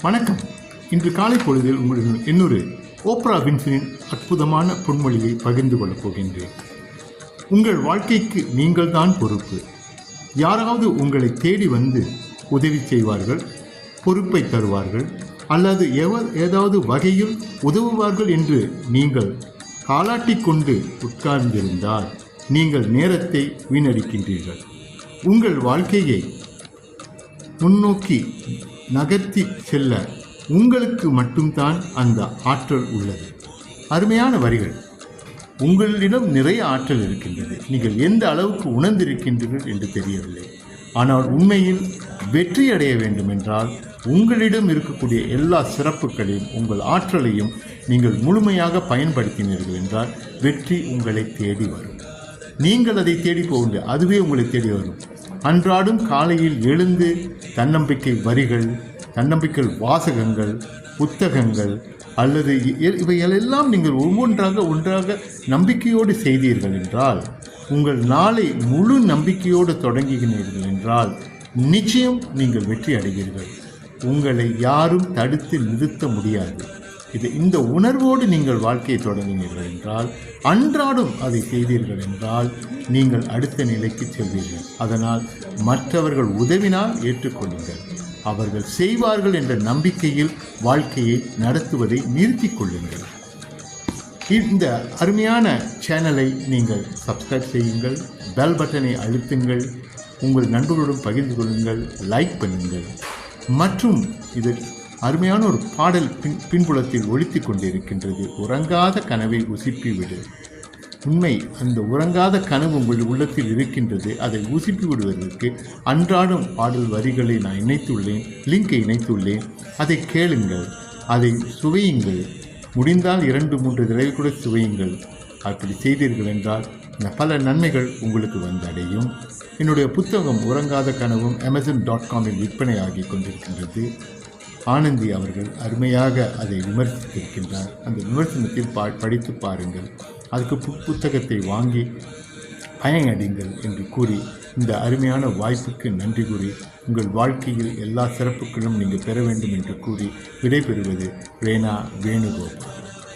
வணக்கம். இன்று காலை பொழுதில் உங்களுடன் இன்னொரு ஓப்ரா வின்ஃப்ரேயின் அற்புதமான பொன்மொழியை பகிர்ந்து கொள்ளப் போகின்றேன். உங்கள் வாழ்க்கைக்கு நீங்கள் தான் பொறுப்பு. யாராவது உங்களை தேடி வந்து உதவி செய்வார்கள், பொறுப்பை தருவார்கள், அல்லது ஏதாவது வகையில் உதவுவார்கள் என்று நீங்கள் காலாட்டிக் கொண்டு உட்கார்ந்திருந்தால் நீங்கள் நேரத்தை வீணடிக்கின்றீர்கள். உங்கள் வாழ்க்கையை முன்னோக்கி நகர்த்தி செல்ல உங்களுக்கு மட்டும்தான் அந்த ஆற்றல் உள்ளது. அருமையான வரிகள். உங்களிடம் நிறைய ஆற்றல் இருக்கின்றது. நீங்கள் எந்த அளவுக்கு உணர்ந்திருக்கின்றீர்கள் என்று தெரியவில்லை. ஆனால் உண்மையில் வெற்றி அடைய வேண்டும் என்றால் உங்களிடம் இருக்கக்கூடிய எல்லா சிறப்புகளையும் உங்கள் ஆற்றலையும் நீங்கள் முழுமையாக பயன்படுத்தினீர்கள் என்றால் வெற்றி உங்களை தேடி வரும். நீங்கள் அதை தேடி போகுங்க, அதுவே உங்களை தேடி வரும். அன்றாடும் காலையில் எழுந்து தன்னம்பிக்கை வரிகள், தன்னம்பிக்கை வாசகங்கள், புத்தகங்கள் அல்லது இவைகளெல்லாம் நீங்கள் ஒன்றாக நம்பிக்கையோடு செய்தீர்கள் என்றால், உங்கள் நாளை முழு நம்பிக்கையோடு தொடங்குகிறீர்கள் என்றால் நிச்சயம் நீங்கள் வெற்றி அடைவீர்கள். உங்களை யாரும் தடுத்து நிறுத்த முடியாது. இந்த உணர்வோடு நீங்கள் வாழ்க்கையை தொடங்கினீர்கள் என்றால், அன்றாடம் அதை செய்தீர்கள் என்றால் நீங்கள் அடுத்த நிலைக்கு செல்வீர்கள். அதனால் மற்றவர்கள் உதவினால் ஏற்றுக்கொள்ளுங்கள். அவர்கள் செய்வார்கள் என்ற நம்பிக்கையில் வாழ்க்கையை நடத்துவதை நிறுத்திக் கொள்ளுங்கள். இந்த அருமையான சேனலை நீங்கள் சப்ஸ்கிரைப் செய்யுங்கள், பெல் பட்டனை அழுத்துங்கள், உங்கள் நண்பர்களுடன் பகிர்ந்து கொள்ளுங்கள், லைக் பண்ணுங்கள். மற்றும் இது அருமையான ஒரு பாடல் பின்புலத்தில் ஒலித்து கொண்டிருக்கின்றது. உறங்காத கனவை உசிப்பி விடு. உண்மை, அந்த உறங்காத கனவு உங்கள் உள்ளத்தில் இருக்கின்றது. அதை உசிப்பி விடுவதற்கு அன்றாடம் பாடல் வரிகளை நான் இணைத்துள்ளேன், லிங்கை இணைத்துள்ளேன். அதை கேளுங்கள், அதை சுவையுங்கள். முடிந்தால் 2-3 தடவை கூட சுவையுங்கள். அப்படி செய்தீர்கள் என்றால் பல நன்மைகள் உங்களுக்கு வந்தடையும். என்னுடைய புத்தகம் உறங்காத கனவும் Amazon.com-இல் விற்பனையாகி கொண்டிருக்கின்றது. ஆனந்தி அவர்கள் அருமையாக அதை விமர்சித்திருக்கின்றார். அந்த விமர்சனத்தில் படித்து பாருங்கள். அதுக்கு புத்தகத்தை வாங்கி பயனடைங்கள் என்று கூறி, இந்த அருமையான வாய்ப்புக்கு நன்றி கூறி, உங்கள் வாழ்க்கையில் எல்லா சிறப்புகளும் நீங்கள் பெற வேண்டும் என்று கூறி விடைபெறுவது ரேனா வேணுகோபால்.